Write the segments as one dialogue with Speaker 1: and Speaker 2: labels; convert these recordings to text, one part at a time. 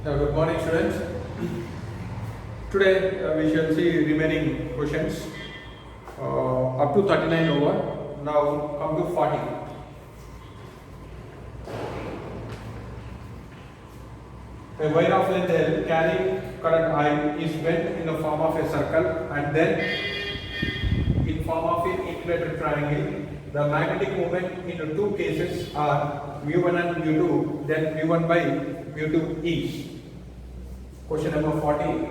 Speaker 1: Good morning, students. Today we shall see remaining questions up to 39 over. Now come to 40. A wire of length L carrying current I is bent in the form of a circle and then in form of an equilateral triangle. The magnetic moment in the two cases are mu1 and mu2, then mu1 by mu2 each. Question number 40.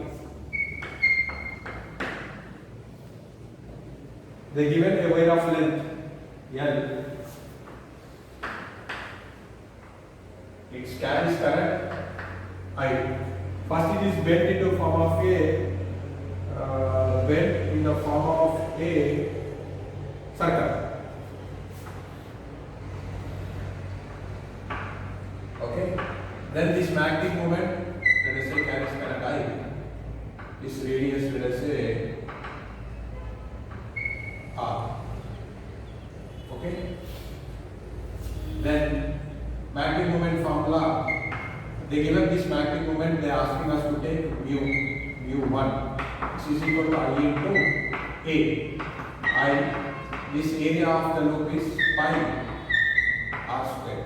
Speaker 1: They given a wire of length L. It carries current I. First, it is bent into form of a circle. Okay. Then this magnetic moment, let us say, carries current I. This radius, let us say, R. Okay. Then magnetic moment formula. They given this magnetic moment, they are asking us to take mu1, which is equal to I into A. This area of the loop is pi r square.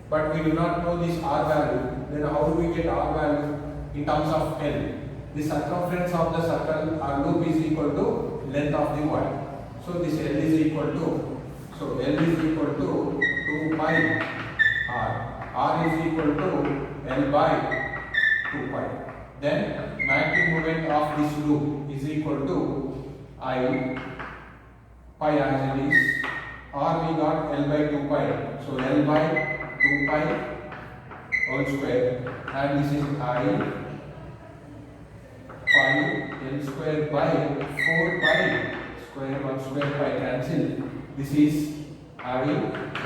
Speaker 1: But we do not know this r value. Then how do we get r value in terms of L? The circumference of the circle or loop is equal to length of the wire. So this L is equal to, L is equal to 2 pi r. R is equal to L by 2 pi. Then magnetic moment of this loop is equal to I pi as it is. R we got L by 2 pi. So L by 2 pi whole square, and this is I pi L square by 4 pi square, 1 square pi cancel. This is I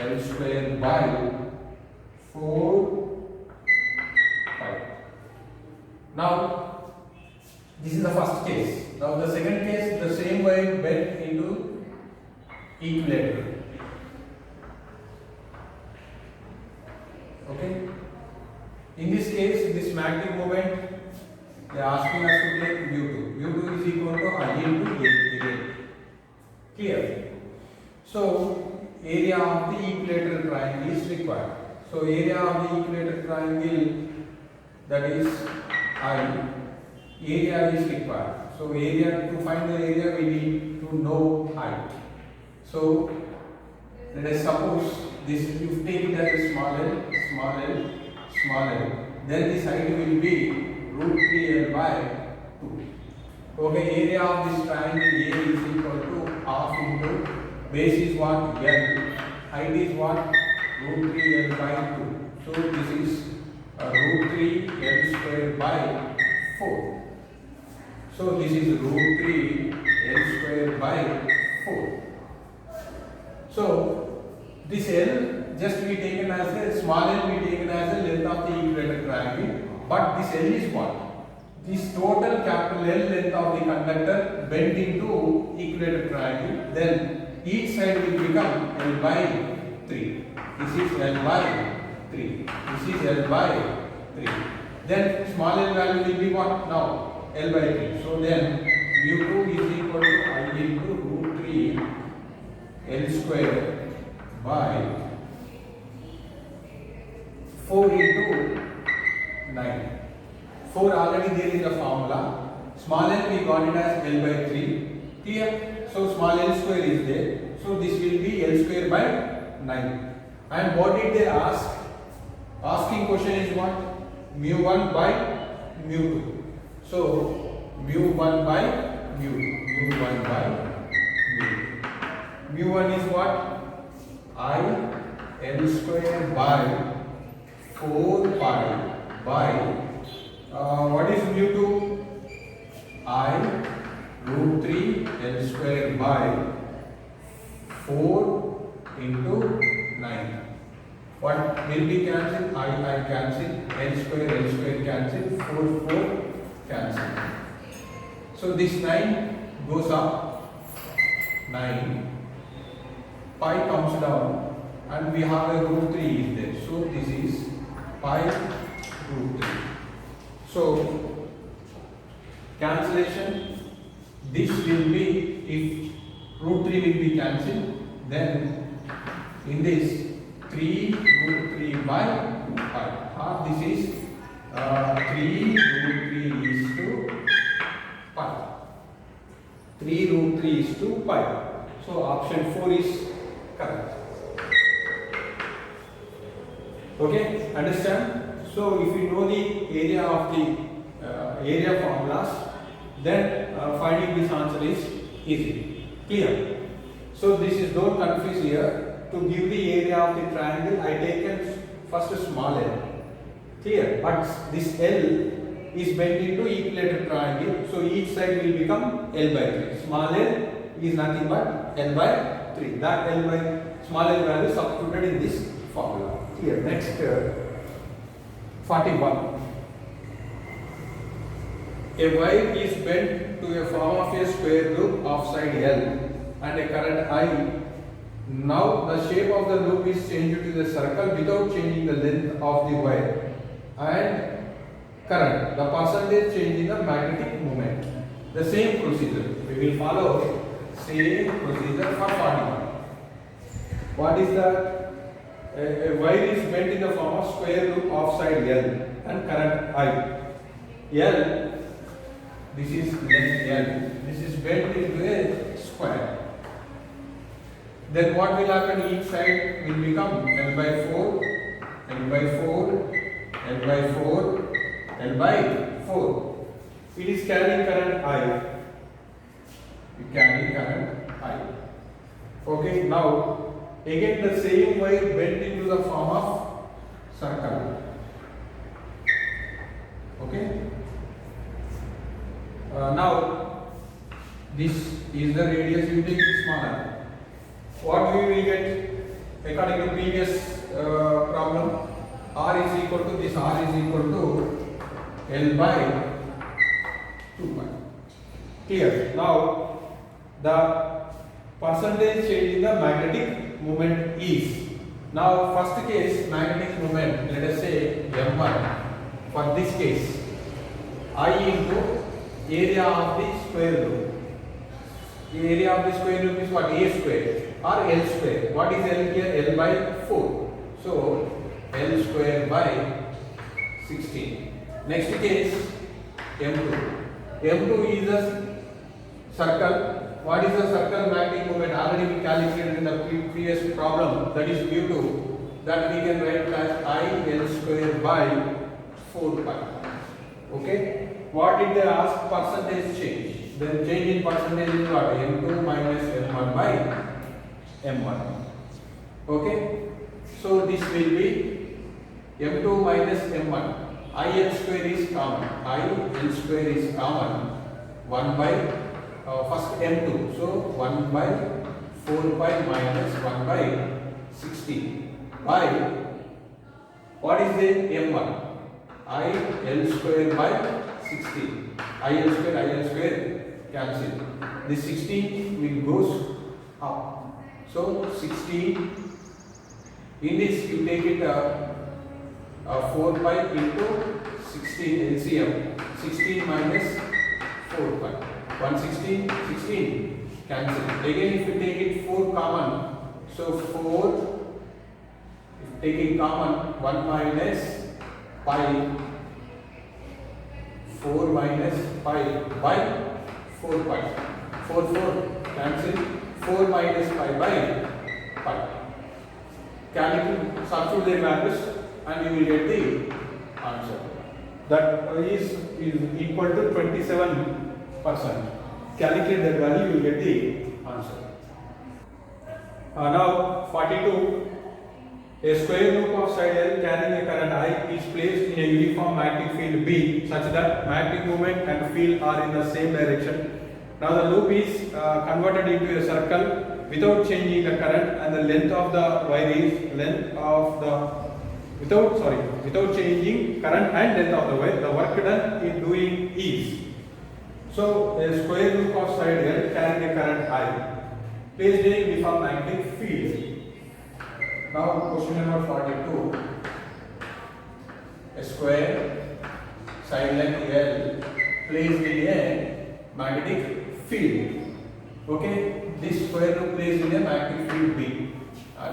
Speaker 1: L square by 4 pi. Now this is the first case. Now the second case, the same way bent into equilateral. Okay. In this case, this magnetic moment, they are asking us to take mu2. mu2 is equal to I into A again. Clear? So area of the equilateral triangle is required. So area of the equilateral triangle, that is I, area is required. So area, to find the area we need to know height. So let us suppose this, you take it as a small l, then this height will be root 3l by 2. Okay, area of this triangle A is equal to half into base is what? L, height is what? Root 3l by 2. So this is root 3l square by 4. So this is root 3l square by 4. So this L just be taken as a small l be taken as a length of the equilateral triangle, but this L is what? This total capital L length of the conductor bent into equilateral triangle, then each side will become L by 3. This is L by 3. This is L by 3. Then small l value will be what now? L by 3. So then mu2 is equal to I into root 3 L square by 4 into 9. 4 already there in the formula. Small l we got it as L by 3. Clear? So small l square is there. So this will be L square by 9. And what did they ask? Asking question is what? Mu1 by mu2. So mu1 by mu2. mu1 by mu2. mu1 is what? I L square by 4 pi by what is mu2? I root 3 L square by 4 into 9. What will be cancelled? I cancel, L square cancel, 4 cancel. So this 9 goes up, 9, pi comes down, and we have a root 3 is there. So this is pi root 3. So cancellation, this will be, if root 3 will be cancelled, then in this 3 root 3 by 5, or this is 3 root 3 is to 5. 3 root 3 is to 5. So option 4 is correct. Okay, understand? So if you know the area of the area formulas, then finding this answer is easy. Clear? So this is, don't confuse here. To give the area of the triangle, I taken first a small l. Clear? But this L is bent into equilateral triangle, so each side will become L by 3. Small l is nothing but L by 3. That L by small l value substituted in this formula. Clear? Next, 41. A wire is bent to a form of a square loop of side L and a current I. Now the shape of the loop is changed to the circle without changing the length of the wire and current. The percentage change in the magnetic moment. The same procedure. We will follow same procedure for 41. What is that? A wire is bent in the form of square loop of side L and current I. L, this is length L. This is bent into a square. Then what will happen? Each side will become L by 4, L by 4, L by 4, L by 4. It is carrying current I. We carry current I. Okay, now again the same wire bent into the form of circle. Okay. Now this is the radius, you take smaller. What we will get according to previous problem? R is equal to this. R is equal to L by 2 pi. Clear? Now the percentage change in the magnetic moment is. Now first case, magnetic moment, let us say M1. For this case, I into area of the square loop. The area of the square loop is what? A square or L square. What is L here? L by 4. So L square by 16. Next case, M2. M2 is a circle. What is the circle magnetic moment? Already we calculated in the previous problem. That is due to that we can write as I L square by 4 pi. Okay. What did they ask? Percentage change. Then change in percentage is what? M2 minus M1 by M1. Okay. So this will be M2 minus M1. I L square is common. I L square is common. 1 by first M2. So 1 by 4 pi minus 1 by 16 by what is the M1? I L square by 16. I L square cancel. This 16 will goes up. So 16. In this you take it 4 pi into 16 LCM. 16 minus 4 pi. 116, 16 cancel. Again if you take it 4 common. So 4, if taking common, 1 minus pi. 4 minus pi by 4 pi. 4 cancel. 4 minus pi by pi. Calculate, substitute their values and you will get the answer. That is equal to 27%. Calculate that value, you will get the answer. Now 42. A square loop of side L carrying a current I is placed in a uniform magnetic field B such that magnetic moment and field are in the same direction. Now the loop is converted into a circle without changing the current, and the length of the wire is without changing current and length of the wire. The work done in doing is. So a square loop of side L carrying a current I placed in a uniform magnetic field. Now question number 42. A square like L placed in a magnetic field. Okay, this square loop placed in a magnetic field B.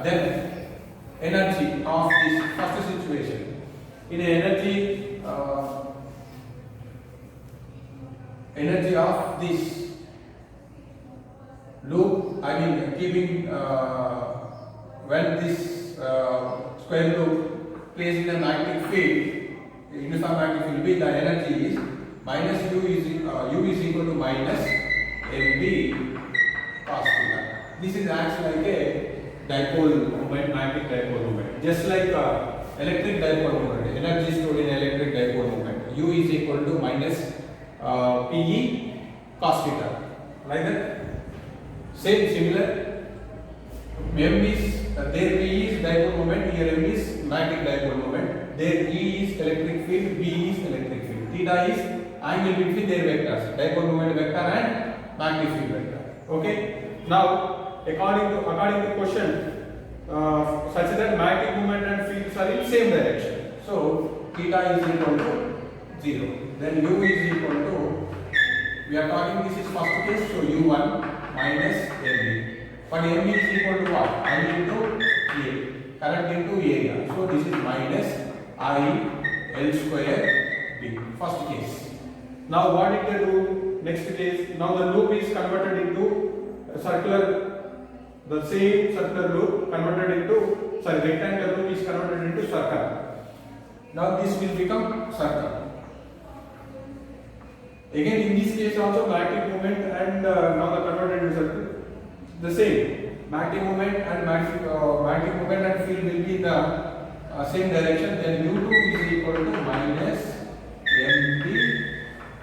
Speaker 1: Then energy of this first situation. In energy of this loop, I mean keeping when this square loop placed in a magnetic field, uniform magnetic field B, the energy is minus U is equal to minus MB cos theta. This is acts like a dipole moment, magnetic dipole moment. Just like electric dipole moment, energy stored in electric dipole moment. U is equal to minus PE cos theta. Like that. Similar. M is there P is dipole moment, here M is magnetic dipole moment. There E is electric field, B is electric field. Theta is angle between their vectors, dipole moment vector and magnetic field vector. Okay. Now, according to question, such that magnetic moment and fields are in same direction. So theta is equal to 0. Then U is equal to, we are talking this is first case, so U1 minus MB. But MB is equal to what? I into A, current into area. So this is minus I L square B. First case. Now what did they do? Next case. Now the loop is converted into circular. The same circular loop converted into rectangular loop is converted into circle. Now this will become circle. Again in this case also magnetic moment and now the converted into circle. The same magnetic moment and magnetic moment and field will be in the same direction. Then U2 is equal to minus MB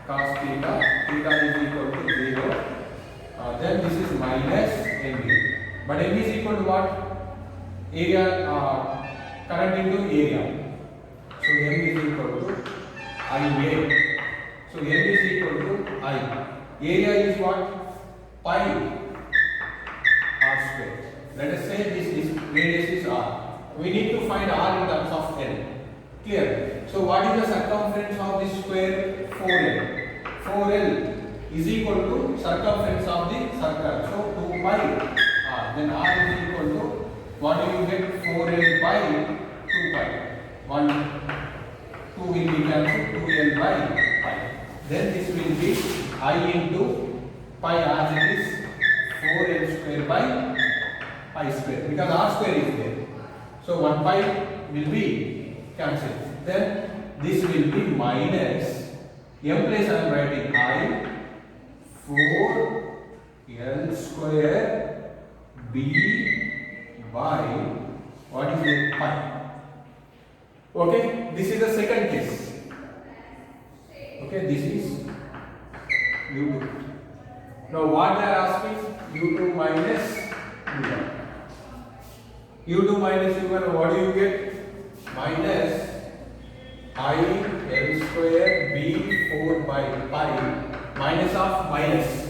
Speaker 1: cos theta. Theta is equal to 0. Then this is minus MB. But MB is equal to what? Area, current into area. So M is equal to IA. So M is equal to I. Area is what? Pi r square. Let us say this radius is r. We need to find r in terms of L. Clear? So what is the circumference of this square? 4L. 4L is equal to circumference of the circle. So 2 pi r. Then r is equal to, what do you get? 4L by 2 pi. 1, 2 will be cancelled, 2L by pi. Then this will be I into pi r, that is 4L square by pi square, because r square is there. So 1 pi will be cancelled. Then this will be minus M place I am writing I 4L square B by what is it? Pi. Okay, this is the second case. Okay, this is U2. Now what they are asking? U2 minus U1. U2 minus U1, what do you get? Minus I L square B 4 by pi, minus of minus.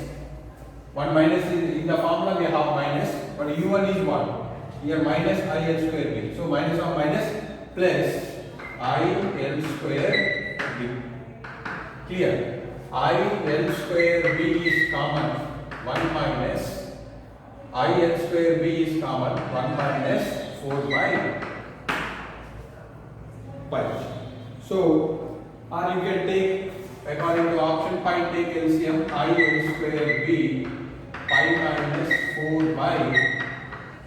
Speaker 1: One minus is in the formula we have minus, but U1 is 1. Here minus I L square B. So minus of minus plus I L square B. Clear? I L square B is common, 1 minus I L square B is common, 1 minus 4 by pi. So, or you can take, according to option pi, take LCM I L square B pi minus 4 by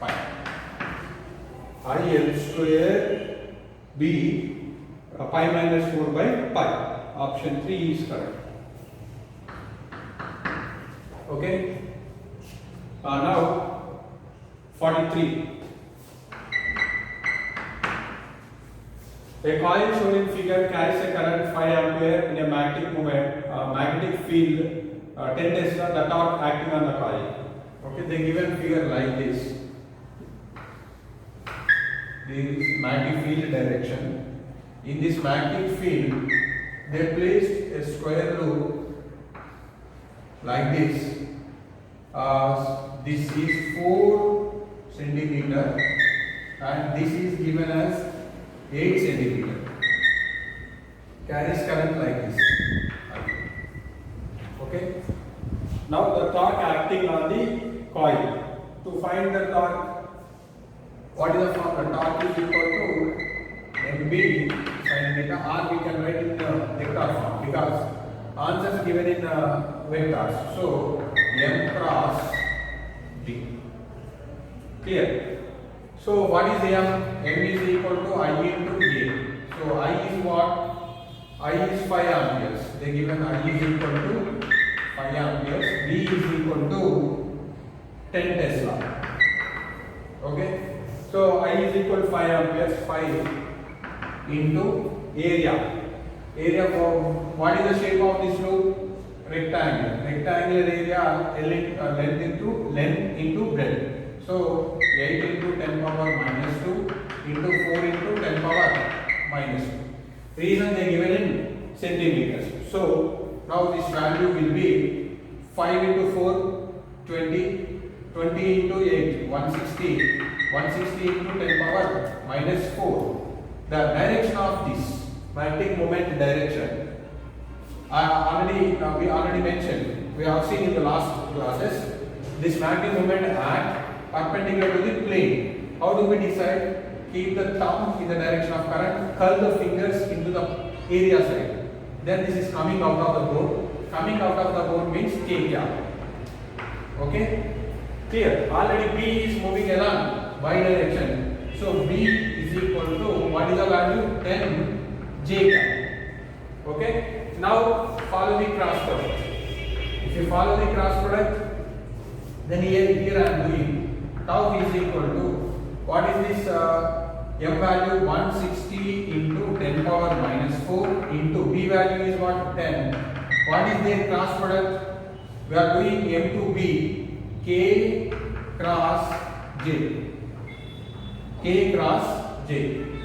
Speaker 1: pi. I L square B pi minus 4 by pi. Option 3 is correct. Okay. Now 43. A coil shown in figure carries a current 5 ampere in a magnetic field 10 Tesla that are acting on the coil. Okay, they given figure like this. There is magnetic field direction. In this magnetic field, they placed a square loop like this. This is 4 centimeter and this is given as 8 centimeter. carries current like this. Okay. Now the torque acting on the coil. To find the torque, what is the formula? Torque is equal to MB sin theta, or we can write in vector form because answers given in vectors. So M cross B. Clear? So what is M? M is equal to I into A. So I is what? I is 5 amperes. They given I is equal to 5 amperes. B is equal to 10 Tesla. Okay. So I is equal to 5 amperes. 5 into area. Area for what is the shape of this loop? Rectangle. Rectangular area length into breadth. So 8 into 10 power minus 2 into 4 into 10 power minus 2. Reason they given in centimeters. So now this value will be 5 into 4 20, 20 into 8 160, 160 into 10 power minus 4. The direction of this magnetic moment direction we already mentioned, we have seen in the last classes. This magnetic moment act perpendicular to the plane. How do we decide? Keep the thumb in the direction of current, curl the fingers into the area side. Then this is coming out of the board. Coming out of the board means K gap. Okay? Clear? Already B is moving along by direction. So B is equal to, what is the value? 10 J gap. Okay? Now follow the cross product. If you follow the cross product, then here I am doing tau is equal to, what is this M value? 160 into 10 power minus 4 into B value is what? 10. What is their cross product? We are doing M to B, K cross J. K cross J.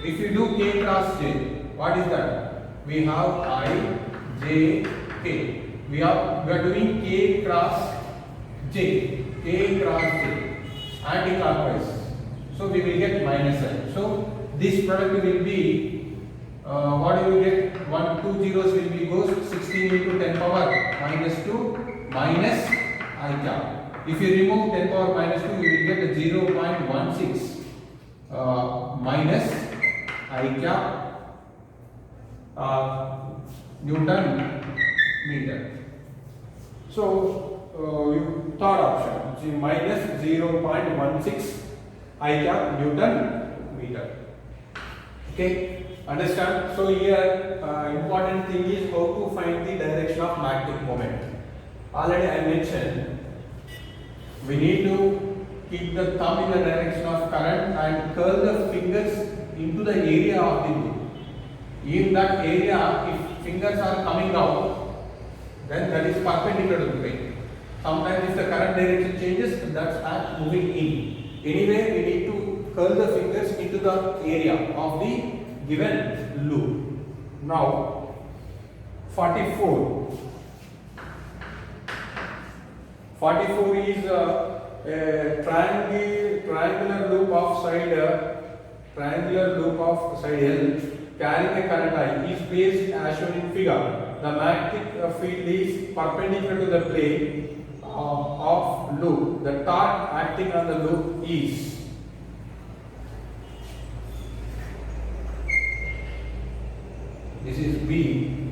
Speaker 1: If you do K cross J, what is that? We have I, J, K. We are doing K cross J. K cross J. Anti-clockwise. So we will get minus I. So this product will be, what do you get? 1, 2 zeros will be goes 16 into 10 power minus 2 minus I cap. If you remove 10 power minus 2, you will get 0.16 minus I cap Newton meter. So third option, minus 0.16 I cap Newton meter. Okay, understand? So here important thing is how to find the direction of magnetic moment. Already I mentioned we need to keep the thumb in the direction of current and curl the fingers into the area of the loop. In that area, if fingers are coming out, then that is perpendicular to the plane. Sometimes if the current direction changes, that's moving in. Anyway, we need to curl the fingers into the area of the given loop. Now, 44. 44 is a triangular loop of side L carrying a current I is based as shown in figure. The magnetic field is perpendicular to the plane of loop. The torque acting on the loop is this is B.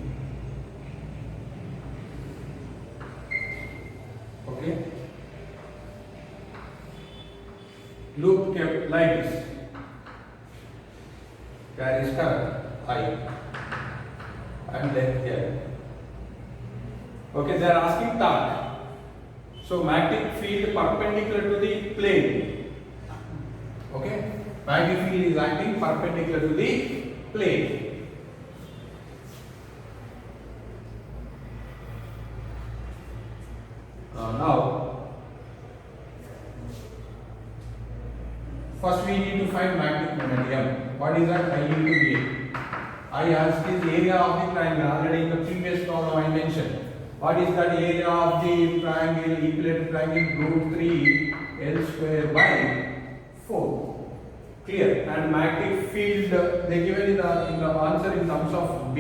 Speaker 1: Okay. Loop kept like this. Carries current I and length here. Okay, they are asking torque. So magnetic field perpendicular to the plane. Okay, magnetic field is acting perpendicular to the plane. Now, first we need to find magnetic moment M. What is that? I into A. I asked is area of the triangle. Already in the previous problem I mentioned. What is that area of the triangle? Equilateral triangle root 3 L square by 4. Clear? And magnetic field they given in the answer in terms of B.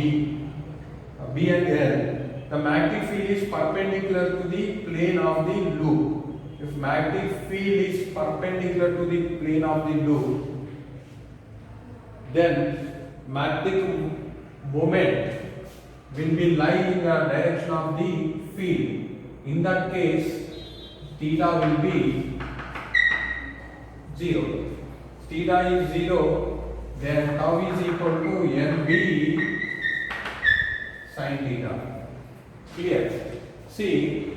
Speaker 1: B and L, the magnetic field is perpendicular to the plane of the loop. If magnetic field is perpendicular to the plane of the loop, then magnetic moment will be lying in the direction of the field. In that case, theta will be 0. Theta is 0, then tau is equal to NB sin theta. Clear? See,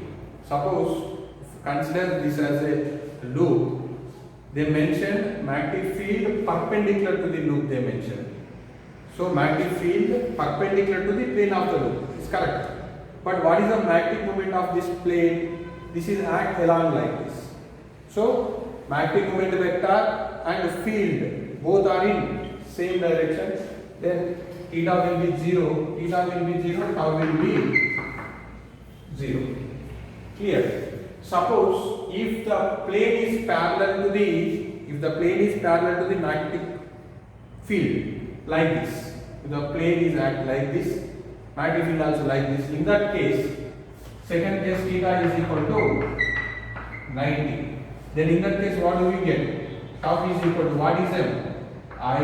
Speaker 1: suppose consider this as a loop. They mentioned magnetic field perpendicular to the loop they mentioned. So magnetic field perpendicular to the plane of the loop is correct. But what is the magnetic moment of this plane? This is act along like this. So magnetic moment vector and field both are in same direction. Then theta will be 0, tau will be 0. Clear? Suppose if the plane is parallel to the magnetic field like this, if the plane is act like this, magnetic field also like this, in that case second case theta is equal to 90. Then in that case what do we get? Tau is equal to what is m? I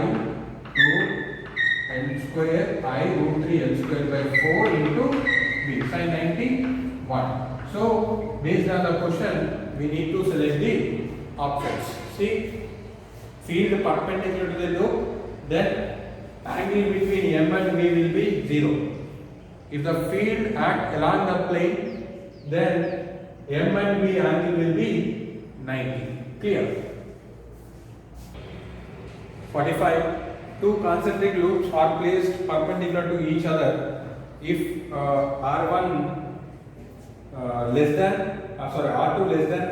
Speaker 1: 2 n square I root 3 n square by 4 into b sin 90 1. So based on the question we need to select the options. See, field perpendicular to the loop, then angle between m and b will be 0. If the field act along the plane, then m and b angle will be 90. Clear? 45. Two concentric loops are placed perpendicular to each other. If R1 R2 less than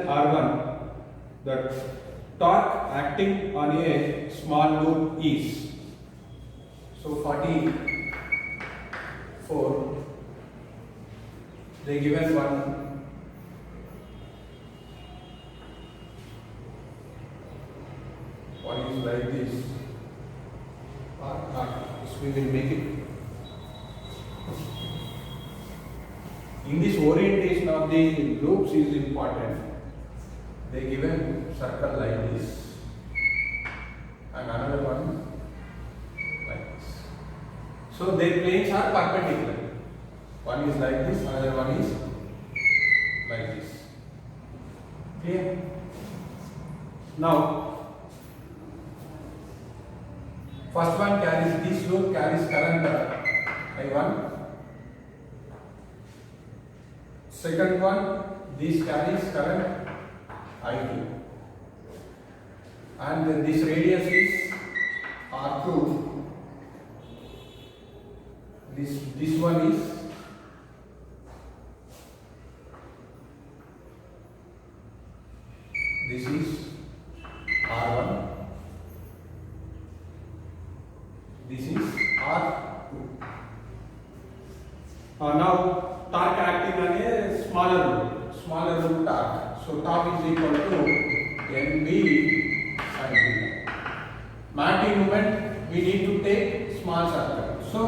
Speaker 1: R1, the torque acting on a small loop is. So 44, they given one is like this. So we will make it. In this orientation of the loops is important. They given circle like this and another one like this. So their planes are perpendicular. One is like this, another one is like this. Clear? Now, first one carries, this loop carries current I1. Second one, this carries current I2. And this radius is R2. This one is R1. This is R2. Now torque acting on a smaller loop torque. So torque is equal to NB sin theta. Magnetic moment we need to take small circle. So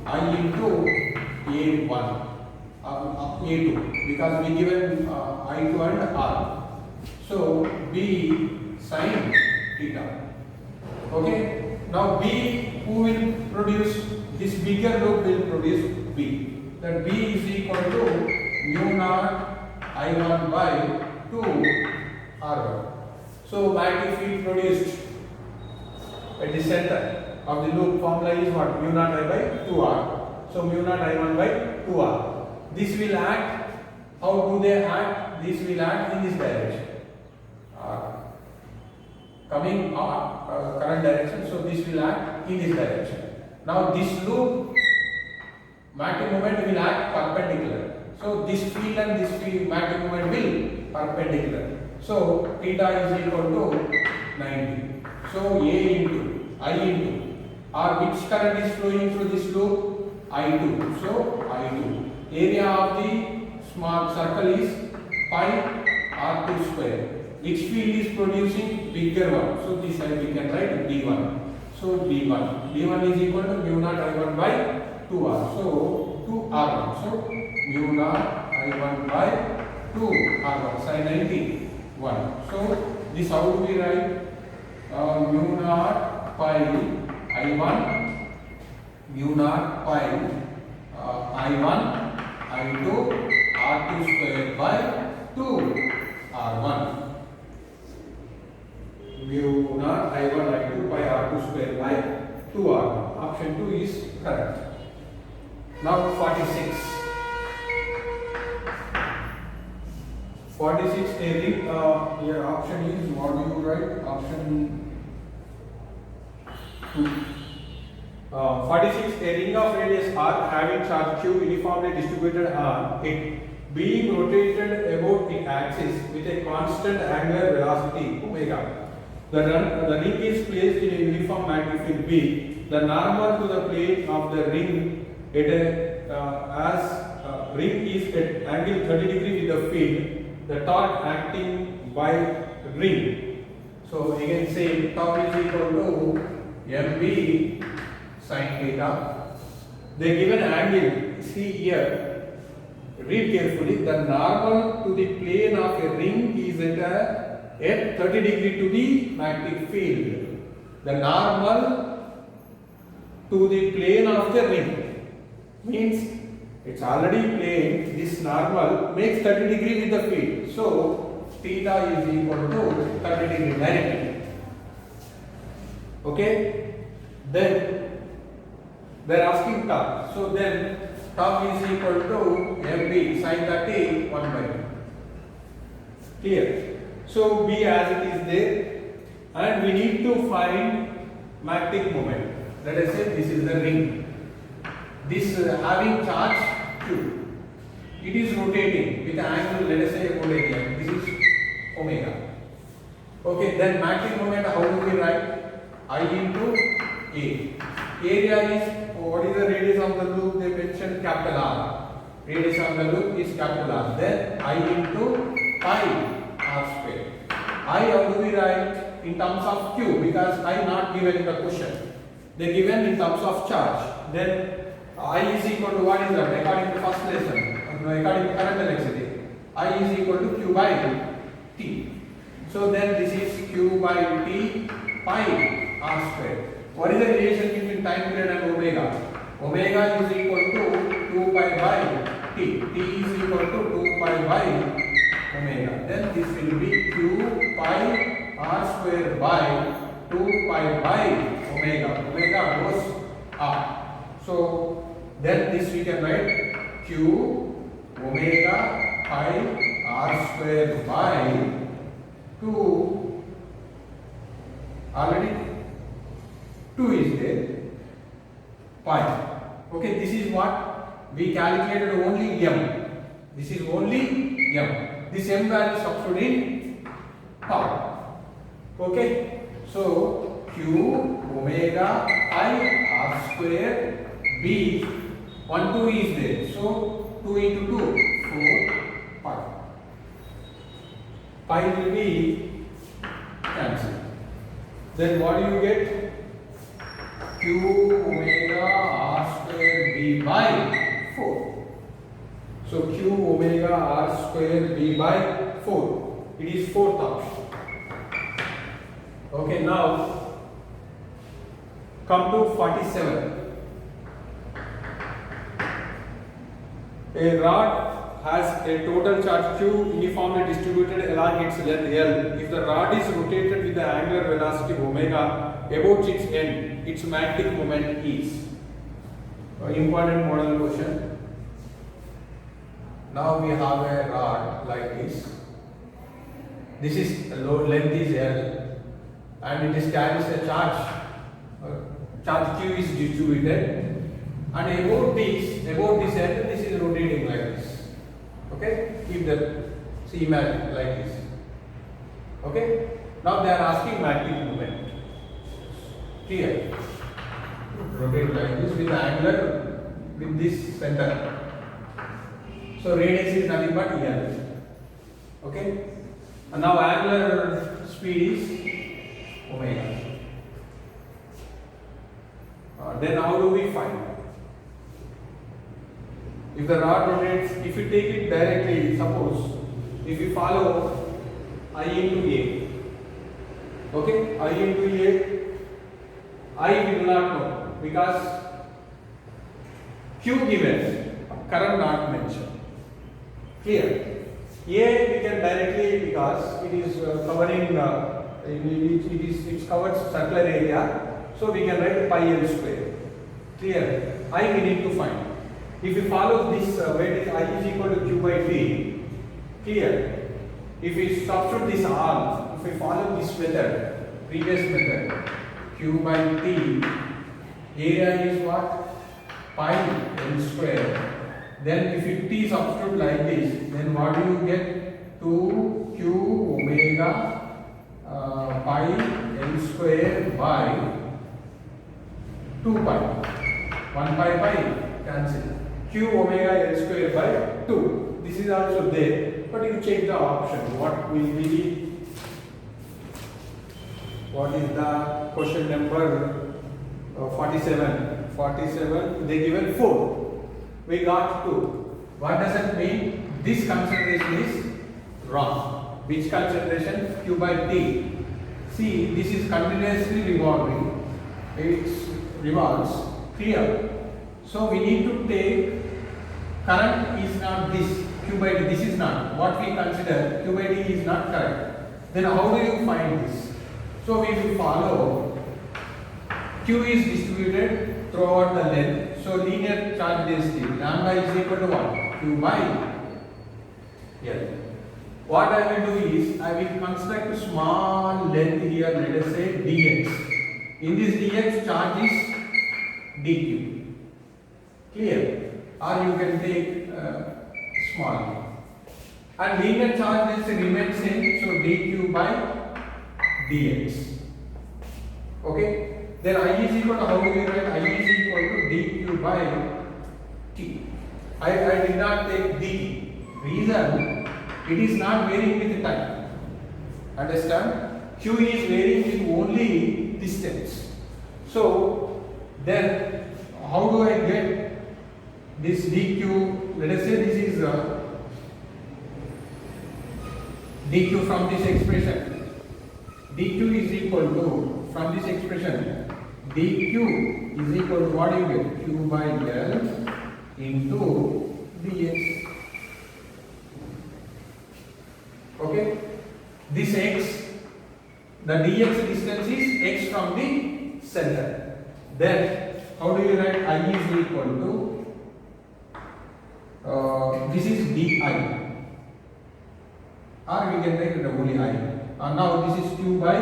Speaker 1: I into A1, A2 because we given I2 and R. So B sin theta. Okay. Now B, who will produce this bigger loop will produce B. That B is equal to mu naught I1 by 2 R1. So magnetic field produced at the center of the loop formula is what? Mu naught I by 2R. So mu naught I1 by 2R. This will act. How do they act? This will act in this direction. Coming current direction. So this will act in this direction. Now this loop magnetic moment will act perpendicular. So this field and this field magnetic moment will perpendicular. So theta is equal to 90. So A into I into or which current is flowing through this loop? I2. So I2. Area of the small circle is pi R2 square. Which field is producing bigger one? So this side we can write D1. So D1 is equal to mu naught I1 by 2R. So to R1. So mu naught I1 by 2 R1 sin 91. So this how do we write? Mu naught pi I1 mu naught pi I1 I2 R2 square by 2 R1. Mu naught I1 I2 by R2 square by 2 R1. Option 2 is correct. Now 46. 46 a ring. Here option is what do you write? Option 2. 46 a ring of radius r having charge q uniformly distributed on it being rotated about its axis with a constant angular velocity omega. The ring is placed in a uniform magnetic field B. The normal to the plane of the ring as ring is at angle 30 degree with the field. The torque acting by ring. So again say torque is equal to mb sin theta. They give an angle. See here. Read carefully. The normal to the plane of a ring is at 30 degree to the magnetic field. The normal to the plane of the ring means it's already plane. This normal makes 30 degree with the field. So theta is equal to 30 degree directly. Okay. Then they are asking torque. So then torque is equal to mb sin 30 1 by 2. Clear. So B as it is there, and we need to find magnetic moment. Let us say this is the ring. This having charge Q. It is rotating with an angle, let us say about AM. This is omega. Okay, then magnetic moment how do we write? I into A. Area is, what is the radius of the loop? They mentioned capital R. Radius of the loop is capital R. Then I into pi R square. I how do we write? In terms of Q, because I not given in the question. They given in terms of charge. Then I is equal to what is that? According to first lesson, according to current electricity, I is equal to Q by T. So then this is Q by T pi R square. What is the relation between time period and omega? Omega is equal to 2 pi by T. T is equal to 2 pi by omega. Then this will be Q pi R square by 2 pi by omega. Omega goes up. So then this we can write Q omega pi R square by 2. Already 2 is there. Pi. Okay, this is what we calculated only m. This is only m. This m value substituted in tau. Okay, so Q omega pi R square B 1 2 is there. So 2 into 2 4 pi. Pi will be cancelled. Then what do you get? Q omega R square B by 4. So Q omega R square B by 4. It is 4th option. Okay, now come to 47. A rod has a total charge Q uniformly distributed along its length L. If the rod is rotated with the angular velocity omega about its end, its magnetic moment is. Important model question. Now we have a rod like this. This is length is L, and it is carries a charge. Charge Q is distributed, and about this end, this is rotating like this. Okay, keep the see imagine like this. Okay, now they are asking magnetic moment. Here, rotate like this with the angular with this center. So radius is nothing but L. Okay, and now angular speed is omega. Then how do we find? If the rod rotates, if you take it directly, suppose if you follow I into A, okay, I into A, I will not know because Q given, current not mentioned. Clear? A we can directly because it is covering it's covered circular area, so we can write pi L square. Clear? I we need to find. If you follow this where it is I is equal to Q by T, clear? If we substitute this R, if we follow this method, previous method, Q by T, area is what? Pi L square. Then if you T substitute like this, then what do you get? 2Q omega pi L square by 2 pi. 1 pi cancel. Q omega L square by 2. This is also there, but you check the option. What will be? What is the question number 47? 47. They given 4. We got 2. What does it mean? This consideration is wrong. Which consideration? Q by T. See, this is continuously revolving. It revolves. Clear? So we need to take current is not this. Q by T. This is not. What we consider Q by T is not correct. Then how do you find this? So we will follow. Q is distributed throughout the length. So linear charge density lambda is equal to what? Q by L. What I will do is I will construct a small length here. Let us say dx. In this dx, charge is dq. Clear? Or you can take small. And linear charge density remains same. So dq by dx. Okay. Then I is equal to, how do we write? I is equal to dq by t. I did not take dt. Reason, it is not varying with time. Understand? Q is varying with only distance. So then how do I get this dq? Let us say this is dq from this expression. dq is equal to, from this expression, dq is equal to what you get? Q by L into dx. Okay? This x, the dx distance is x from the center. Then how do you write? I is equal to this is di, or we can write it only I. Now this is q by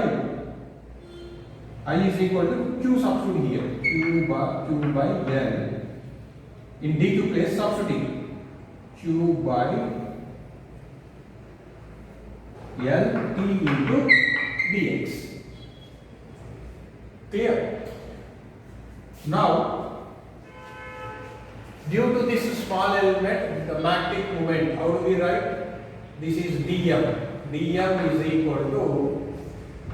Speaker 1: I is equal to q substitute here. Q by L. In dq place substitute q by L t into dx. Clear? Now, due to this small element, the magnetic moment, how do we write? This is dm. dm is equal to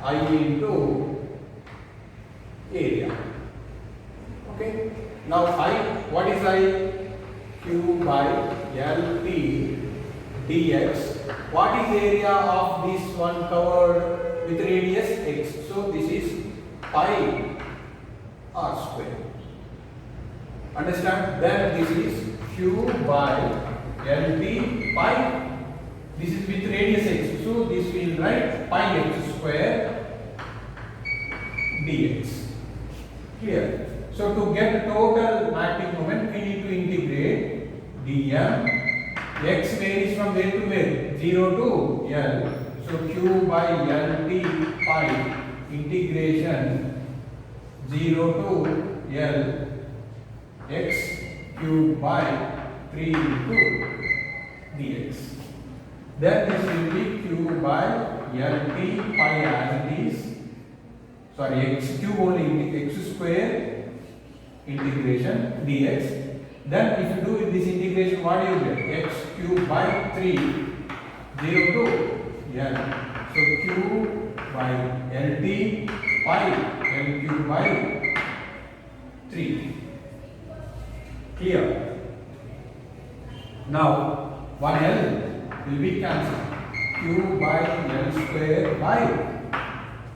Speaker 1: I into area. Okay. Now I, what is I? Q by LT dx. What is area of this one covered with radius x? So this is pi r square. Understand? Then this is Q by LT pi. This is with radius x. So this will write pi x square dx. Clear? So to get total magnetic moment, we need to integrate dm. X varies from where to where? 0 to L. So Q by LT pi integration 0 to L x cube by 3 into dx. Then this will be Q by LT pi as it is. Sorry, x cube only, x square integration dx. Then if you do this integration, what do you get? X cube by 3, 0 to L. So Q by LT pi L cube by 3. Clear? Now 1L will be cancelled. Q by L square by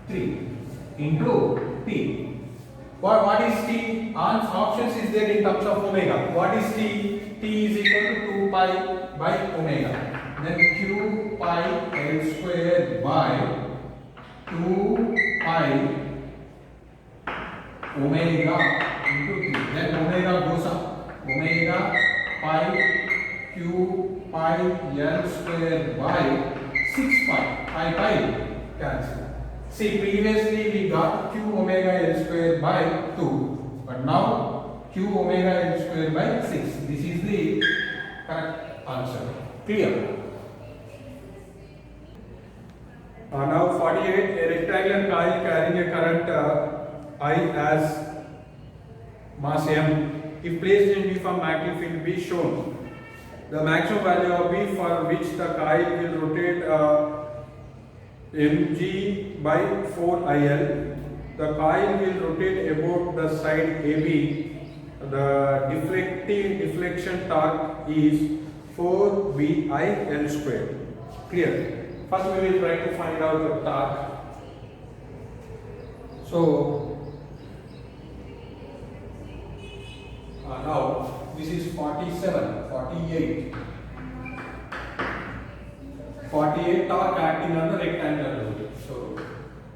Speaker 1: 3 into T. What is T? Options is there in terms of omega. What is T? T is equal to 2 pi by omega. Then Q pi L square by 2 pi omega into 3. Then omega goes up. Omega pi Q pi L square by 6 pi cancel. See, previously we got Q omega L square by 2, but now Q omega L square by 6. This is the correct answer. Clear? Now 48, a rectangular coil carrying a current I as mass M, if placed in uniform magnetic field be shown. The maximum value of B for which the coil will rotate mg by 4IL. The coil will rotate about the side AB. The deflection torque is 4BIL square. Clear? First we will try to find out the torque. So now this is 47, 48. 48 torque acting on the rectangular loop. So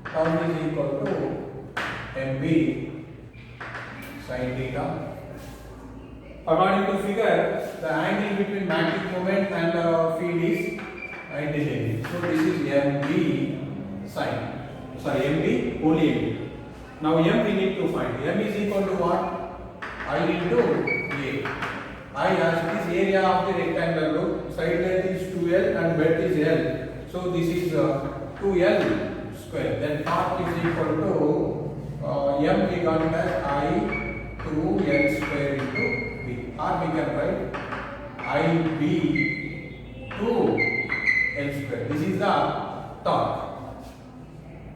Speaker 1: torque is equal to mb sin theta. According to figure, the angle between magnetic moment and field is 90 degree. So this is mb sin. Sorry, mb only mb. Now m we need to find. M is equal to what? I into A. I as this area of the rectangular loop, side length is 2L and breadth is L. So this is 2L square. Then torque is equal to M we got it as I 2L square into B. Or we can write IB 2L square. This is the torque.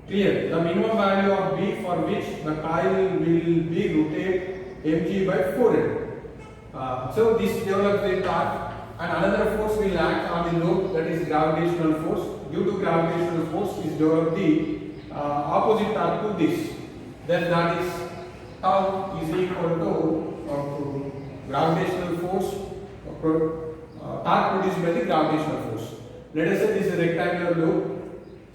Speaker 1: Clear? The minimum value of B for which the coil will be rotated mg by 4L. So this develops the torque, and another force will act on the loop, that is gravitational force. Due to gravitational force is develop the opposite torque to this. Then that is tau is equal to gravitational force torque produced by the gravitational force. Let us say this is a rectangular loop.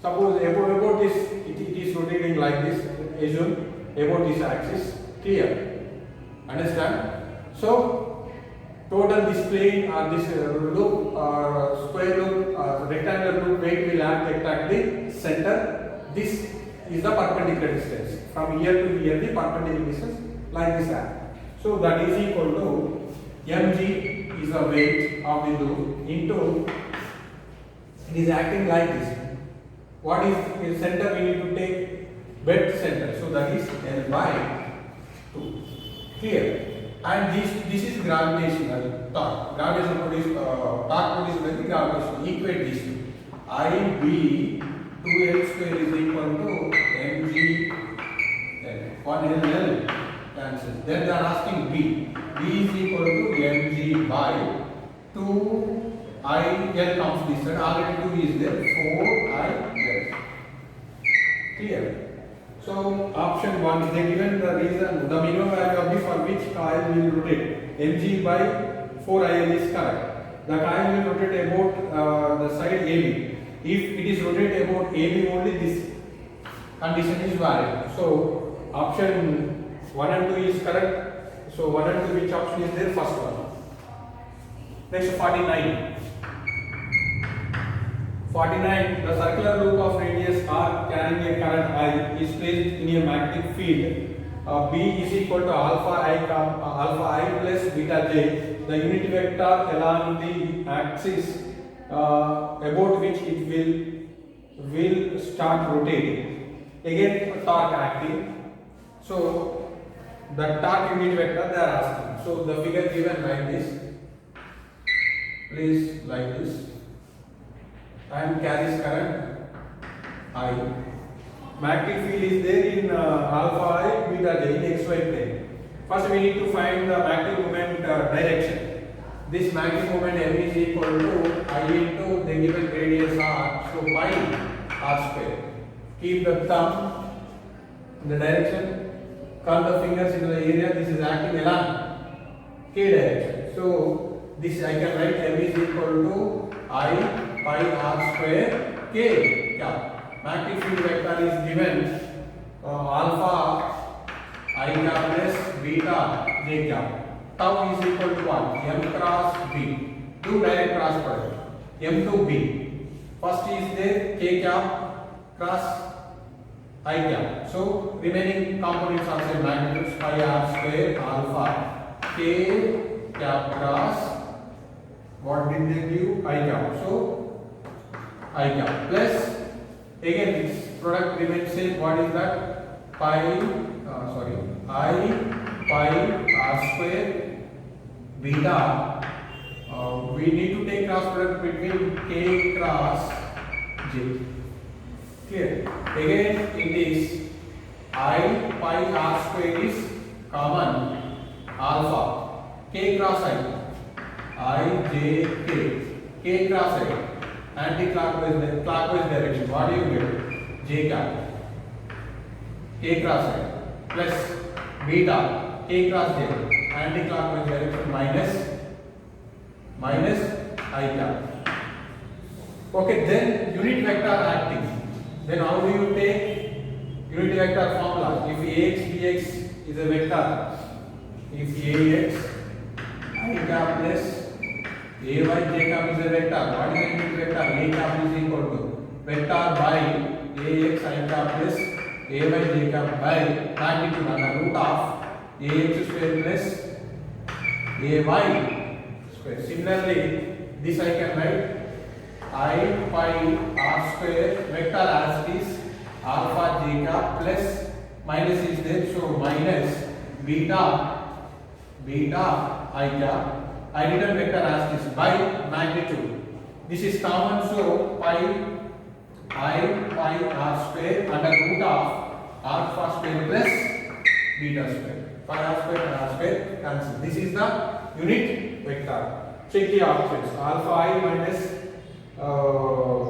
Speaker 1: Suppose about this it is rotating like this. Assume about this axis. Clear? Understand? So total this plane or this loop or square loop or rectangular loop weight will act at the center. This is the perpendicular distance. From here to here the perpendicular distance like this act. So that is equal to mg is the weight of the loop into it is acting like this. What is the center? We need to take bed center. So that is L by 2. Clear? And this is gravitational torque. Gravitational torque produced by the gravitation. Equate these two. IB 2L square is equal to mg L. 1L cancels. Then they are asking B. B is equal to mg by 2IL comes this side. Already 2 is there. 4IL. Clear? So option 1, they given the reason, the minimum value of B for which coil will rotate. mg by 4IL is correct. The coil will rotate about the side AB. If it is rotate about AB only, this condition is valid. So option 1 and 2 is correct. So 1 and 2, which option is there? First one. Next 49. 49. The circular loop of radius R carrying a current I is placed in a magnetic field. B is equal to alpha I plus beta j. The unit vector along the axis about which it will start rotating. Again, torque acting. So the torque unit vector they are asking. So the figure given like this. Please like this. And carries current I. Magnetic field is there in alpha I, beta j in xy plane. First we need to find the magnetic moment direction. this magnetic moment M is equal to I into the given radius r, so pi r square. Keep the thumb in the direction, curl the fingers into the area. This is acting along k direction. So this I can write M is equal to I pi r square k cap. Magnetic field vector is given alpha I cap plus beta j cap. Tau is equal to what? M cross B. Do direct cross product. M to B. First is there k cap cross I cap. So remaining components are same magnitudes pi r square alpha k cap cross what did they give? I cap. So I cap plus again this product remains same. What is that? Pi I pi r square beta. We need to take cross product between k cross j. Clear? Again in this I pi r square is common alpha k cross I j k cross I clockwise direction. What do you get? J cap k cross I plus beta k cross j anti-clockwise direction minus I cap. Okay, then unit vector acting. Then how do you take unit vector formula? If Ax bx is a vector, if Ax I cap plus Ay j cap is a vector, what is the unit vector? A cap is equal to vector by Ax I cap plus Ay j cap by magnitude under root of Ax square plus Ay square. Similarly, this I can write I pi r square vector as is alpha j cap plus minus is there, so minus beta I cap. I written vector as this by magnitude. This is common, so pi I pi r square under root of alpha square plus beta square. Pi r square and r square cancel. This is the unit vector. Check the options. Alpha I minus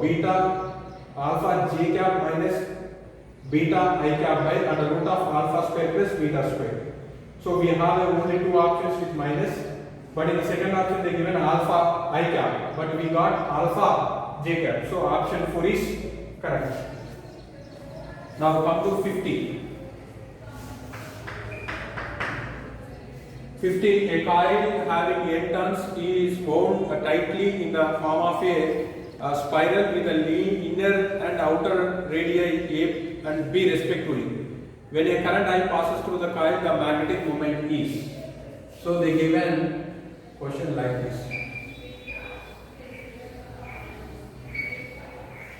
Speaker 1: beta alpha j cap minus beta I cap by under root of alpha square plus beta square. So we have only two options with minus, but in the second option they given alpha I cap, but we got alpha j cap. So option 4 is correct. Now come to 50. 50. A coil having n turns is wound tightly in the form of a spiral with a lean inner and outer radii A and B respectively. When a current I passes through the coil, the magnetic moment is. So they given question like this.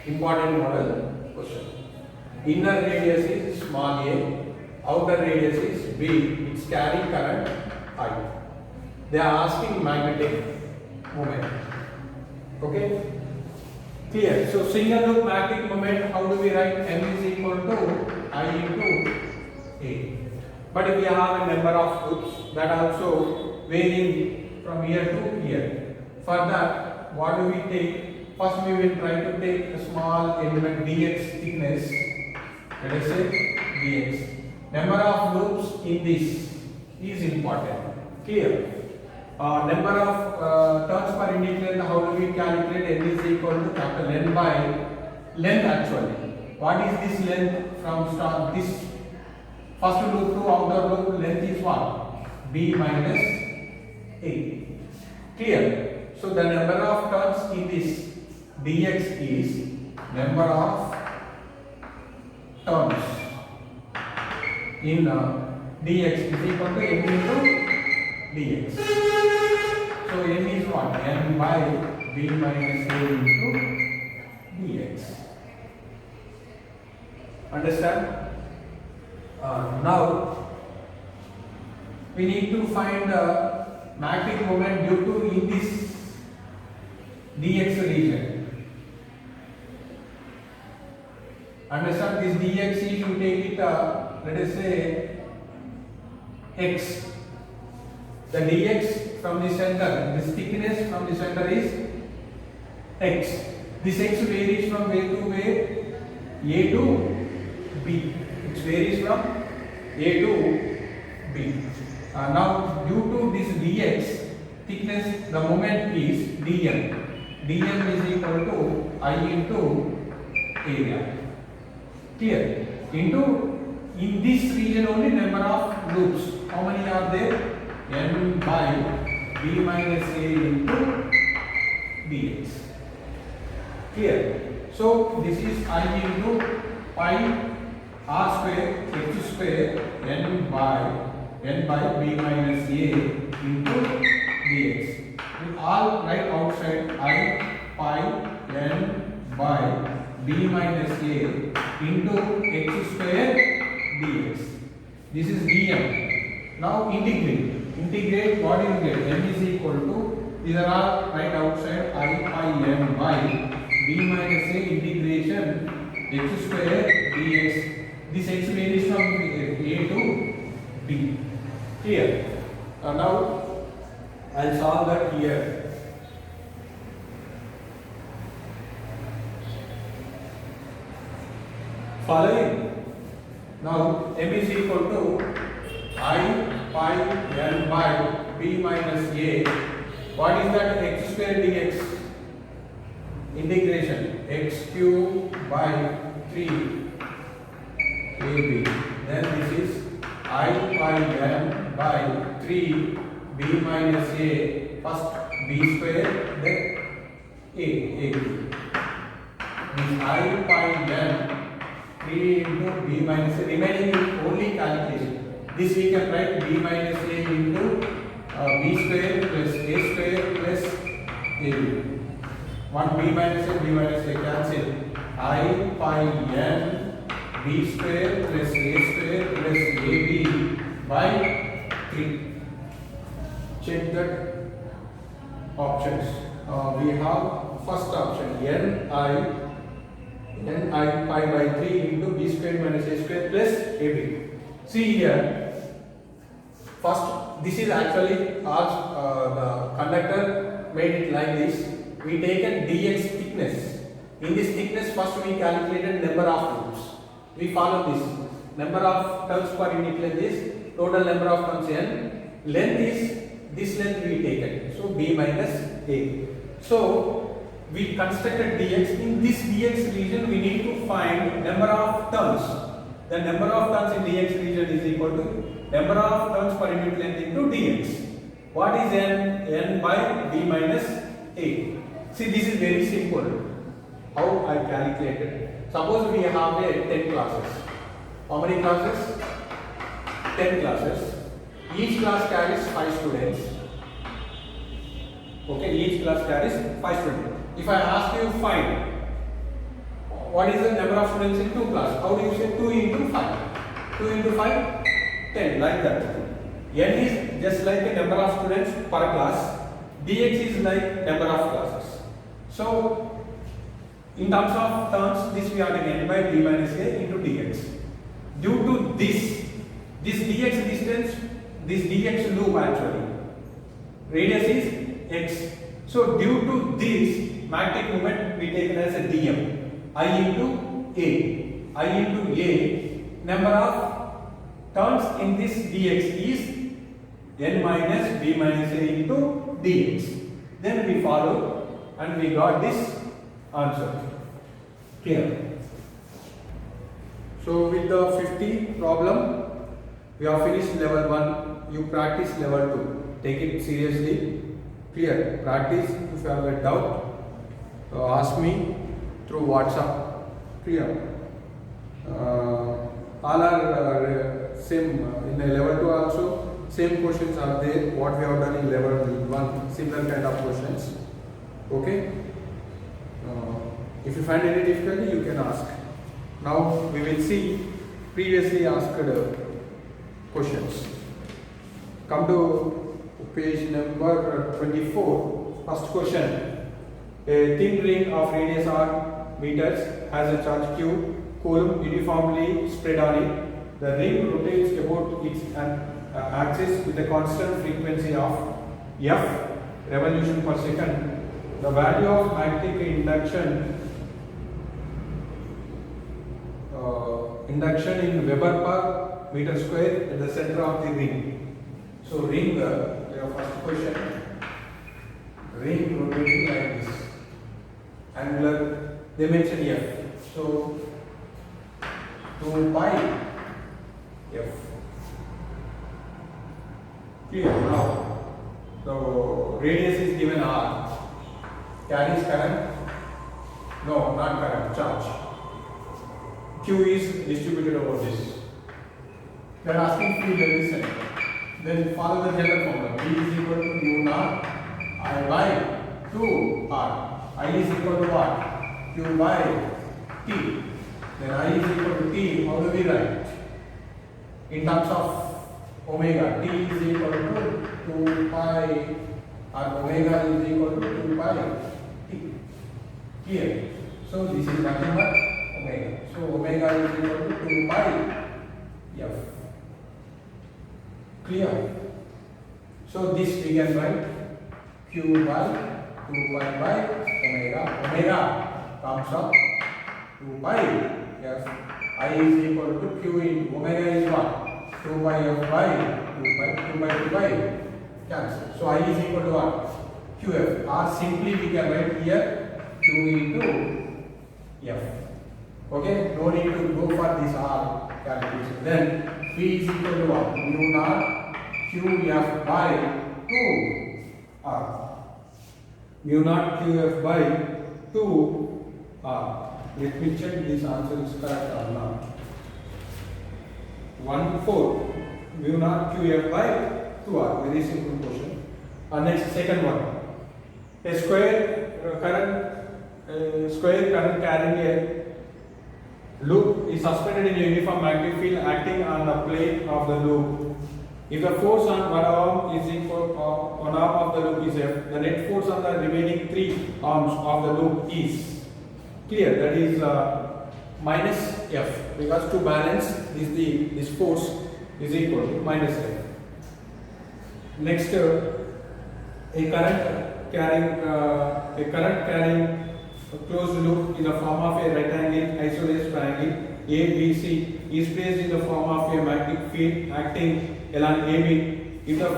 Speaker 1: Important model question. Inner radius is small a, outer radius is B. It's carrying current I. They are asking magnetic moment. Okay? Clear. So single loop magnetic moment, how do we write? M is equal to I into A. But we have a number of loops that also varying from here to here. For that, what do we take? First we will try to take a small element dx thickness. Let us say dx. Number of loops in this is important. Clear? Number of turns per unit length, how do we calculate? N is equal to capital N by length actually. What is this length from start? This first loop to outer loop length is what? B minus A. Clear? So the number of turns in this dx is number of turns in dx is equal to n into dx. So n is what? N by b minus a into dx. Understand? Now we need to find the magnetic moment due to in this dx region. Understand? This dx if you take it let us say x. The dx from the center, this thickness from the center is x. This x varies from where to where? A to B. It varies from A to B. Now due to this dx thickness, the moment is dm. dm is equal to I into area. Clear? Into in this region only number of loops. How many are there? N by b minus a into dx. Clear? So this is I into pi r square h square n by b minus a into dx. We all write outside I pi n by b minus a into x square dx. This is dm. Now integrate. Integrate, what you get? M is equal to, these are all right outside I pi n by b minus a integration x square dx. This x varies from a to b. Clear? Now I'll solve that here. Following. Now m is equal to I pi n by b minus a. What is that? X square dx. Integration x cube by 3 ab. Then this is I pi n by 3 b minus a. First b square, then a. This I pi n 3 into b minus a. Remaining is only calculation. This we can write b minus a into b square plus a square plus ab. One b minus a cancel. I pi n b square plus a square plus ab by 3. Check that options. We have first option n I pi by 3 into b square minus a square plus ab. See here. First, this is actually the conductor made it like this. We taken dx thickness. In this thickness, first we calculated number of loops. We follow this. Number of turns per unit length is total number of turns n. Length is this length we taken. So b minus a. So we constructed dx. In this dx region, we need to find number of turns. The number of turns in dx region is equal to number of turns per unit length into dx. What is n? N by b minus a. See, this is very simple. How I calculated. Suppose we have 10 classes. How many classes? 10 classes. Each class carries 5 students. Okay, each class carries 5 students. If I ask you find what is the number of students in 2 classes, how do you say 2 into 5? 2 into 5? 10, like that. N is just like a number of students per class. Dx is like number of classes. So, in terms of terms, this we are getting n by b minus a into dx. Due to this dx distance, this dx loop actually, radius is x. So, due to this magnetic moment, we take it as a dm. I into a, number of turns in this dx is n minus b minus a into dx. Then we follow and we got this answer. Clear? So with the 50 problem, we have finished level 1. You practice level 2. Take it seriously. Clear? Practice. If you have a doubt, ask me through WhatsApp. Clear? All are same in the level 2 also. Same questions are there. What we have done in level 1, similar kind of questions. Okay. If you find any difficulty, you can ask. Now we will see previously asked questions. Come to page number 24. First question. A thin ring of radius r meters has a charge q coulomb uniformly spread on it. The ring rotates about its axis with a constant frequency of F revolution per second. The value of magnetic induction in Weber per meter square at the center of the ring. So ring, your first question, ring rotating like this, angular dimension F. So 2 pi F. Clear now. The radius is given R. Carries current? No, not current, charge. Q is distributed over this. They are asking field at this end. Then follow the general formula. V is equal to mu naught I by 2 R. I is equal to what? Q by T. Then I is equal to T. How do we write? In terms of omega, T is equal to 2 pi and omega is equal to 2 pi T. Clear? So this is nothing but omega. So omega is equal to 2 pi F. Clear? So this we can write Q by 2 pi by omega. Omega comes up 2 pi F. I is equal to Q in omega is what? 2 pi F by 2 pi cancel. So I is equal to what? QF. Or simply we can write here Q into F. Okay, no need to go for this R calculation. Then P is equal to what? Mu naught QF by 2 R. Mu naught QF by 2 R. Let me check this answer is correct or not. 1/4 mu naught QF by 2R. Very simple question. Next, second one. A square current carrying a loop is suspended in a uniform magnetic field acting on the plane of the loop. If the force on one arm is equal to one arm of the loop is F, the net force on the remaining 3 arms of the loop is clear. That is minus F, because to balance this force is equal to minus F. Next, a current carrying a closed loop in the form of a rectangle isosceles triangle ABC is placed in the form of a magnetic field acting along AB. If the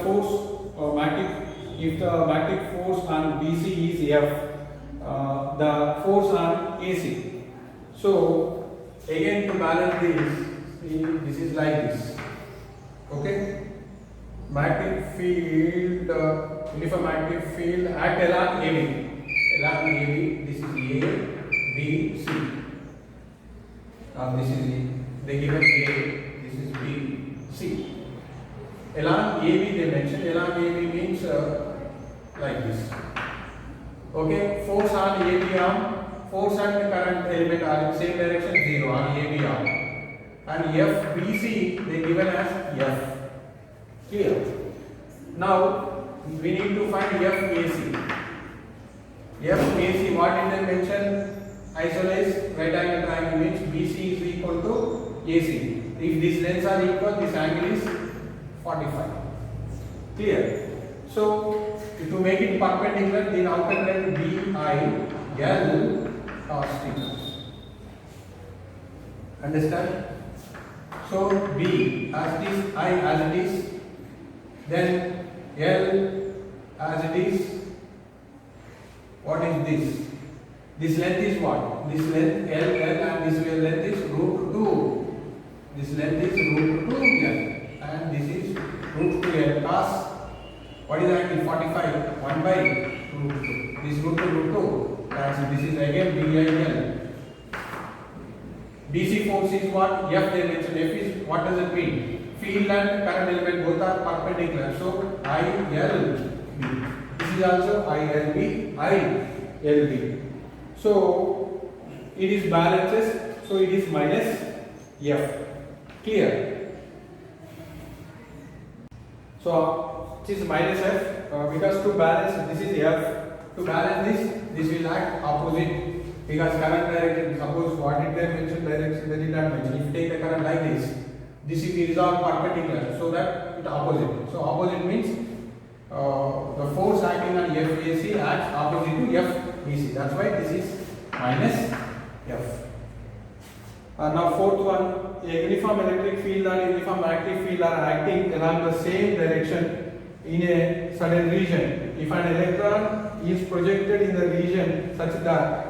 Speaker 1: magnetic force on BC is F, the force on AC. So again, to balance this is like this. Okay, magnetic field, uniform magnetic field act along AB. Along AB, this is A, B, C. Now this is A. They given A, this is B, C. Along AB they mentioned. Along AB means like this. Okay, force on AB arm, force and the current element are in same direction, 0 on AB arm. And FBC they given as F. Clear? Now we need to find FAC. FAC, what did they mention? Isosceles right angle triangle means BC is equal to AC. If these lengths are equal, this angle is 45. Clear? So to make it perpendicular, the outer line BIL cos theta. Understand? So B as it is, I as it is, then L as it is. What is this? This length is what? This length L and this length is root 2. This length is root 2 L and this is root 2 L cos. What is the angle? 45. 1 by root 2. This root 2. And this is again BIL. DC force is what? F they mentioned. F is, what does it mean? Field and current element both are perpendicular. So ILB. This is also ILB. So it is balances. So it is minus F. Clear? So it is minus F because to balance this is F. To balance this will act opposite because current direction. Suppose what did they mention direction? They did not mention. If you take the current like this is all perpendicular, so that it opposite. So opposite means the force acting on FAC acts opposite to FBC. That's why this is minus F. Now fourth one, a uniform electric field and uniform magnetic field are acting along the same direction in a certain region. If an electron is projected in the region such that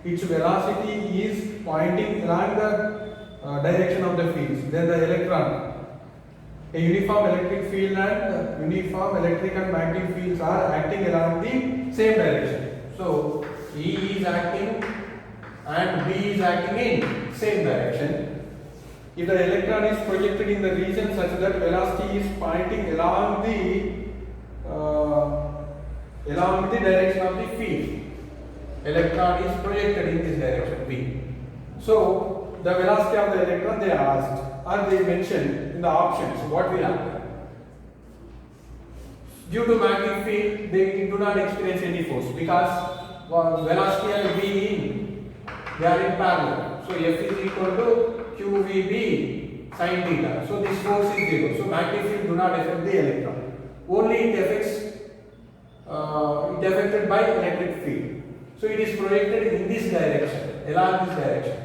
Speaker 1: its velocity is pointing along the direction of the fields, then the electron, a uniform electric field and uniform electric and magnetic fields are acting along the same direction. So E is acting and B is acting in same direction. If the electron is projected in the region such that velocity is pointing along the direction of the field, electron is projected in this direction B. So the velocity of the electron they asked, or they mentioned in the options what will happen. Due to magnetic field, they do not experience any force because velocity and V they are in parallel. So F is equal to QVB sin theta. So this force is zero. So magnetic field do not affect the electron. Only it affects it affected by electric field. So it is projected in this direction, along this direction.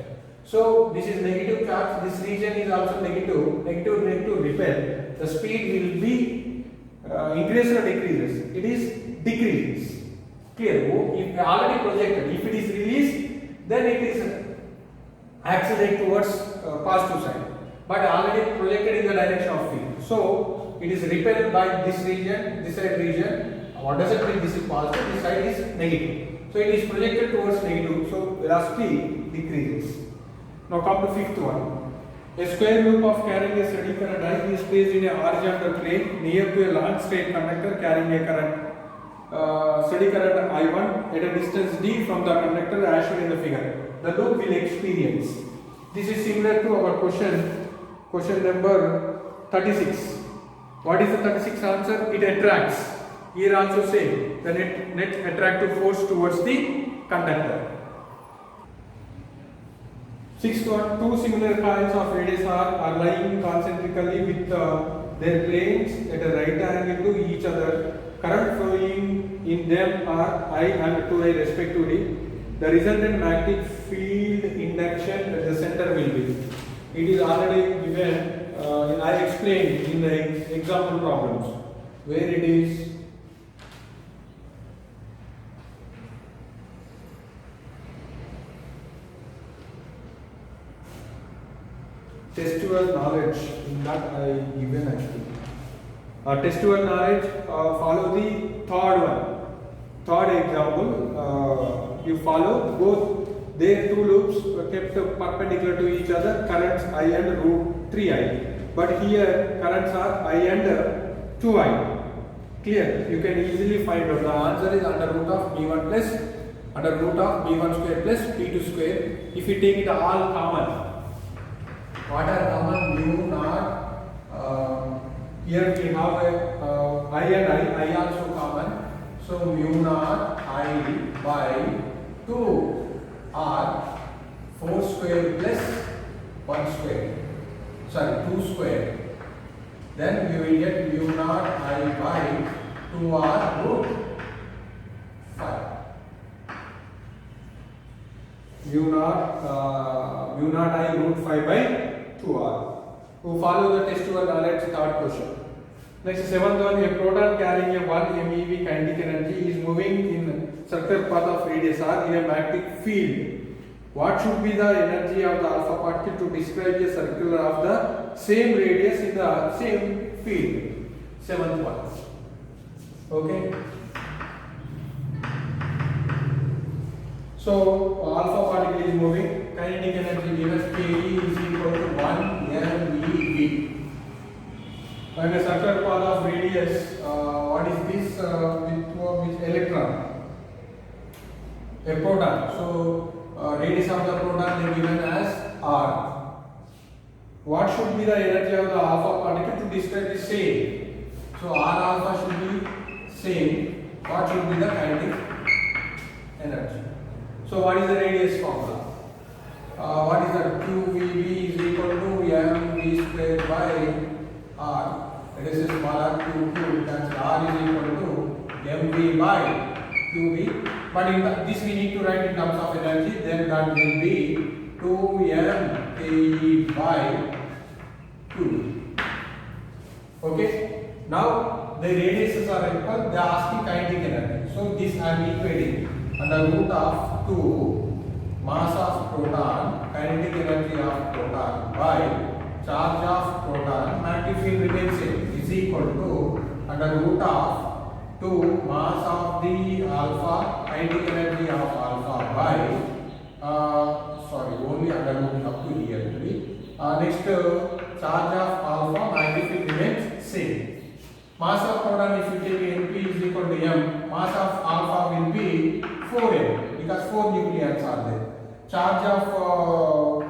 Speaker 1: So this is negative charge. This region is also negative. Negative repel. The speed will be increases or decreases. It is decreases. Clear? If already projected, if it is released, then it is accelerate towards positive side. But already projected in the direction of field. So it is repelled by this region, this side region. What does it mean? This is positive. This side is negative. So it is projected towards negative. So velocity decreases. Now come to fifth one. A square loop of carrying a steady current I is placed in a horizontal plane near to a long straight conductor carrying a current steady current I1 at a distance d from the conductor as shown in the figure. The loop will experience. This is similar to our question number 36. What is the 36 answer? It attracts. Here also same. The net attractive force towards the conductor. Sixth one, two similar coils of radius r are lying concentrically with their planes at a right angle to each other. Current flowing in them are I and 2I respectively. The resultant magnetic field induction at the center will be. It is already given, I explained in the example problems, where it is textual knowledge, in that I given actually. Textual knowledge, follow the third one. Third example, you follow both their two loops were kept perpendicular to each other, currents I and root 3I. But here currents are I and 2I. Clear? You can easily find out. The answer is under root of B1 plus under root of B1 square plus B2 square. If you take it all common, what are common? Mu naught. Here we have a I and I also common. So mu naught I by 2 R 4 square plus 1 square. Sorry, 2 square. Then we will get mu naught I by 2 R root 5. Mu naught I root 5 by 2R. Who follow the textual knowledge, third question. Next, seventh one, a proton carrying a 1 MeV kinetic energy is moving in circular path of radius r in a magnetic field. What should be the energy of the alpha particle to describe a circular of the same radius in the same field? Seventh one. Okay. So alpha particle is moving. Kinetic energy given Ke is equal to 1 MeV. And a circular path of radius, what is this with electron? A proton. So radius of the proton is given as R. What should be the energy of the alpha particle to describe the same? So R alpha should be same. What should be the kinetic energy? So what is the radius formula? What is that? QVB is equal to mv square by R. Let us say smaller QQ cancel. R is equal to mv by qv. But in this we need to write in terms of energy. Then that will be 2m ke by qv. Okay. Now the radiuses are equal. They are asking kinetic energy. So this I am equating under root of 2 mass of proton, kinetic energy of proton by charge of proton, magnetic field remains same, is equal to under root of 2 mass of the alpha, kinetic energy of alpha by only under root up to here only. Next charge of alpha, magnetic field remains same. Mass of proton, if you take Np is equal to m, mass of alpha will be 4m because 4 nucleons are there. Charge of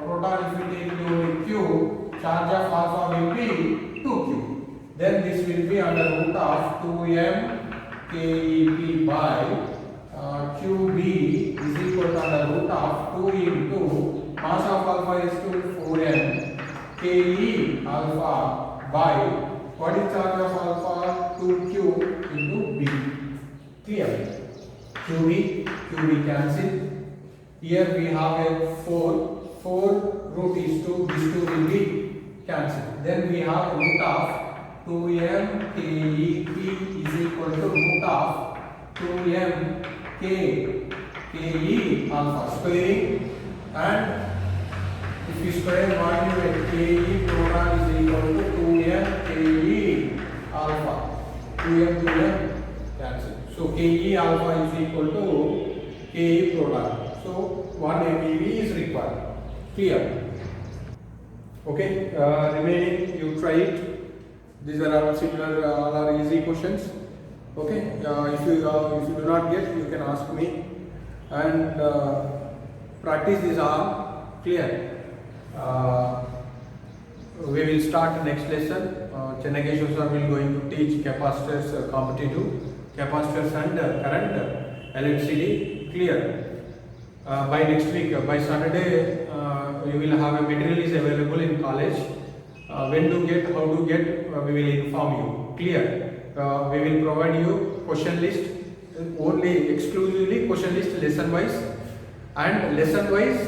Speaker 1: proton, if you take only q, charge of alpha will be 2q. Then this will be under root of 2m kep by qb is equal to under root of 2 into mass of alpha is to 4m ke alpha by what is charge of alpha 2q into b. Clear? QB cancel. Here we have a 4 root is 2, this 2 will be cancelled. Then we have root of 2m kep is equal to root of 2m ke alpha squaring, and if you square what you get, ke proton is equal to 2m ke alpha, 2m cancel. So ke alpha is equal to ke proton. So 1 MeV is required. Clear? Okay. Remaining you try it. These are all similar, all are easy questions. Okay. If you do not get, you can ask me, and practice these all. Clear? We will start next lesson. Chennakeshwar sir will going to teach capacitors, competitive capacitors and current LCD. Clear? By next week, by Saturday, we will have a material is available in college. When to get, how to get, we will inform you. Clear? We will provide you question list, only exclusively question list lesson wise, and lesson wise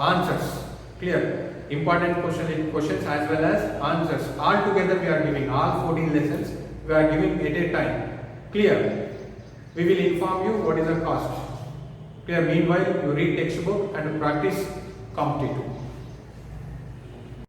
Speaker 1: answers. Clear? Important questions as well as answers. All together we are giving, all 14 lessons we are giving at a time. Clear? We will inform you what is the cost. Clear? Meanwhile, you read textbook and practice competitive.